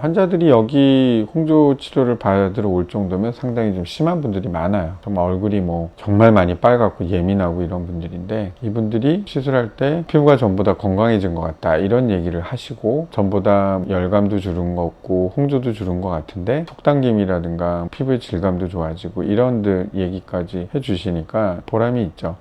환자들이 여기 홍조 치료를 받으러 올 정도면 상당히 좀 심한 분들이 많아요. 정말 얼굴이 뭐 정말 많이 빨갛고 예민하고 이런 분들인데, 이분들이 시술할 때 피부가 전보다 건강해진 것 같다 이런 얘기를 하시고, 전보다 열감도 주는 것 같고 홍조도 주는 것 같은데 속당김이라든가 피부의 질감도 좋아지고 이런 얘기까지 해주시니까 보람이 있죠.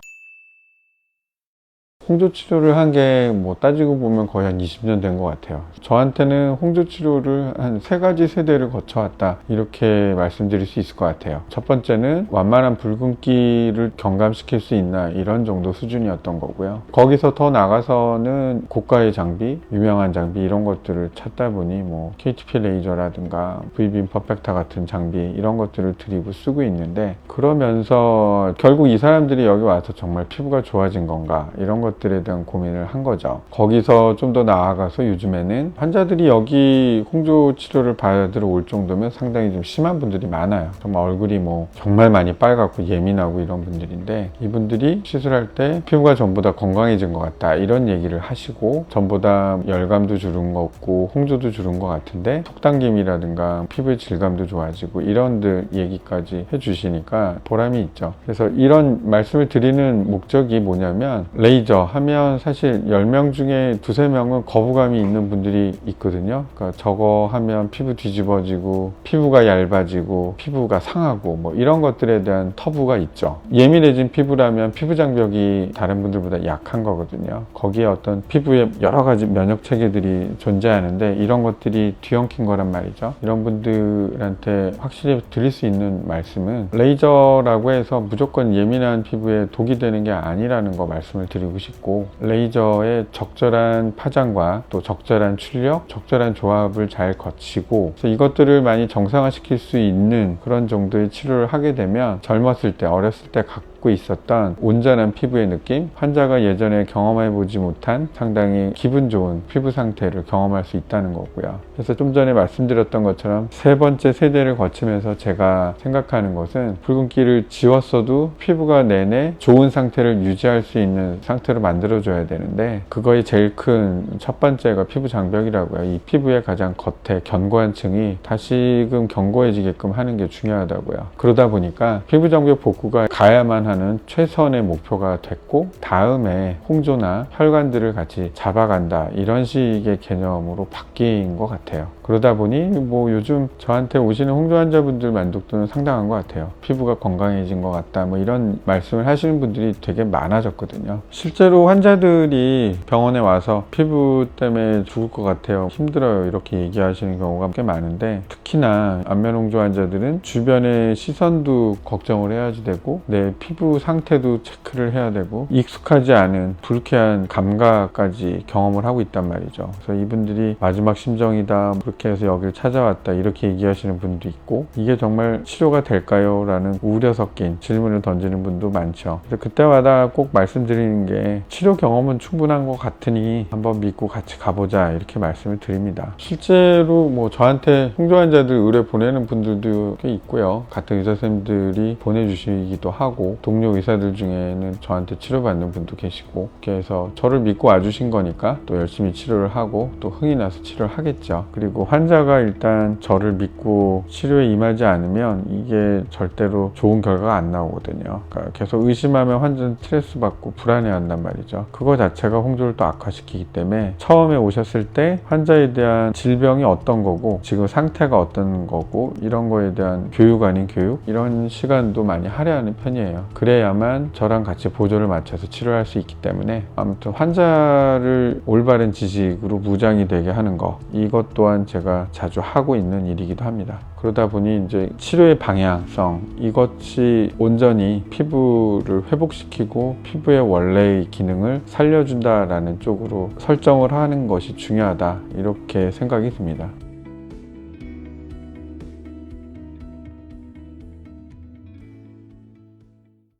홍조 치료를 한 게 뭐 따지고 보면 거의 한 20년 된 것 같아요. 저한테는 홍조 치료를 한 3가지 세대를 거쳐왔다 이렇게 말씀드릴 수 있을 것 같아요. 첫 번째는 완만한 붉은기를 경감시킬 수 있나 이런 정도 수준이었던 거고요. 거기서 더 나가서는 고가의 장비, 유명한 장비 이런 것들을 찾다 보니 뭐 KTP 레이저라든가 V빔 퍼펙터 같은 장비 이런 것들을 드리고 쓰고 있는데, 그러면서 결국 이 사람들이 여기 와서 정말 피부가 좋아진 건가 이런 것들에 대한 고민을 한 거죠. 거기서 좀 더 나아가서 요즘에는 환자들이 여기 홍조 치료를 받으러 올 정도면 상당히 좀 심한 분들이 많아요. 정말 얼굴이 뭐 정말 많이 빨갛고 예민하고 이런 분들인데, 이분들이 시술할 때 피부가 전보다 건강해진 것 같다 이런 얘기를 하시고, 전보다 열감도 주는 것 같고 홍조도 주는 것 같은데 속당김이라든가 피부의 질감도 좋아지고 이런 얘기까지 해주시니까 보람이 있죠. 그래서 이런 말씀을 드리는 목적이 뭐냐면, 레이저 하면 사실 10명 중에 2~3명은 거부감이 있는 분들이 있거든요. 그러니까 저거 하면 피부 뒤집어지고 피부가 얇아지고 피부가 상하고 뭐 이런 것들에 대한 터부가 있죠. 예민해진 피부라면 피부 장벽이 다른 분들보다 약한 거거든요. 거기에 어떤 피부에 여러 가지 면역 체계들이 존재하는데 이런 것들이 뒤엉킨 거란 말이죠. 이런 분들한테 확실히 드릴 수 있는 말씀은, 레이저라고 해서 무조건 예민한 피부에 독이 되는 게 아니라는 거 말씀을 드리고 싶고, 레이저의 적절한 파장과 또 적절한 출력, 적절한 조합을 잘 거치고, 그래서 이것들을 많이 정상화시킬 수 있는 그런 정도의 치료를 하게 되면 젊었을 때, 어렸을 때 갖고 있었던 온전한 피부의 느낌, 환자가 예전에 경험해 보지 못한 상당히 기분 좋은 피부 상태를 경험할 수 있다는 거고요. 그래서 좀 전에 말씀드렸던 것처럼 3번째 세대를 거치면서 제가 생각하는 것은, 붉은기를 지웠어도 피부가 내내 좋은 상태를 유지할 수 있는 상태로 만들어줘야 되는데, 그거의 제일 큰 첫 번째가 피부 장벽이라고요. 이 피부의 가장 겉에 견고한 층이 다시금 견고해지게끔 하는 게 중요하다고요. 그러다 보니까 피부 장벽 복구가 가야만 하는 최선의 목표가 됐고, 다음에 홍조나 혈관들을 같이 잡아간다 이런 식의 개념으로 바뀐 것 같아요. 그러다 보니 뭐 요즘 저한테 오시는 홍조 환자분들 만족도는 상당한 것 같아요. 피부가 건강해진 것 같다 뭐 이런 말씀을 하시는 분들이 되게 많아졌거든요. 실제로 환자들이 병원에 와서 피부 때문에 죽을 것 같아요, 힘들어요 이렇게 얘기하시는 경우가 꽤 많은데, 특히나 안면 홍조 환자들은 주변의 시선도 걱정을 해야지 되고 내 피부 상태도 체크를 해야 되고 익숙하지 않은 불쾌한 감각까지 경험을 하고 있단 말이죠. 그래서 이분들이 마지막 심정이다, 그렇게 해서 여기를 찾아왔다 이렇게 얘기하시는 분도 있고, 이게 정말 치료가 될까요? 라는 우려 섞인 질문을 던지는 분도 많죠. 그래서 그때마다 꼭 말씀드리는 게, 치료 경험은 충분한 것 같으니 한번 믿고 같이 가보자 이렇게 말씀을 드립니다. 실제로 뭐 저한테 홍조 환자들 의뢰 보내는 분들도 꽤 있고요. 같은 의사 선생님들이 보내주시기도 하고, 동료 의사들 중에는 저한테 치료받는 분도 계시고, 그래서 저를 믿고 와주신 거니까 또 열심히 치료를 하고 또 흥이 나서 치료를 하겠죠. 그리고 환자가 일단 저를 믿고 치료에 임하지 않으면 이게 절대로 좋은 결과가 안 나오거든요. 그러니까 계속 의심하면 환자는 스트레스 받고 불안해한단 말이죠. 그거 자체가 홍조를 또 악화시키기 때문에 처음에 오셨을 때 환자에 대한 질병이 어떤 거고 지금 상태가 어떤 거고 이런 거에 대한 교육 아닌 교육, 이런 시간도 많이 할애하는 편이에요. 그래야만 저랑 같이 보조를 맞춰서 치료할 수 있기 때문에, 아무튼 환자를 올바른 지식으로 무장이 되게 하는 거, 이것 또한 제가 자주 하고 있는 일이기도 합니다. 그러다 보니 이제 치료의 방향성, 이것이 온전히 피부를 회복시키고 피부의 원래의 기능을 살려준다라는 쪽으로 설정을 하는 것이 중요하다 이렇게 생각이 듭니다.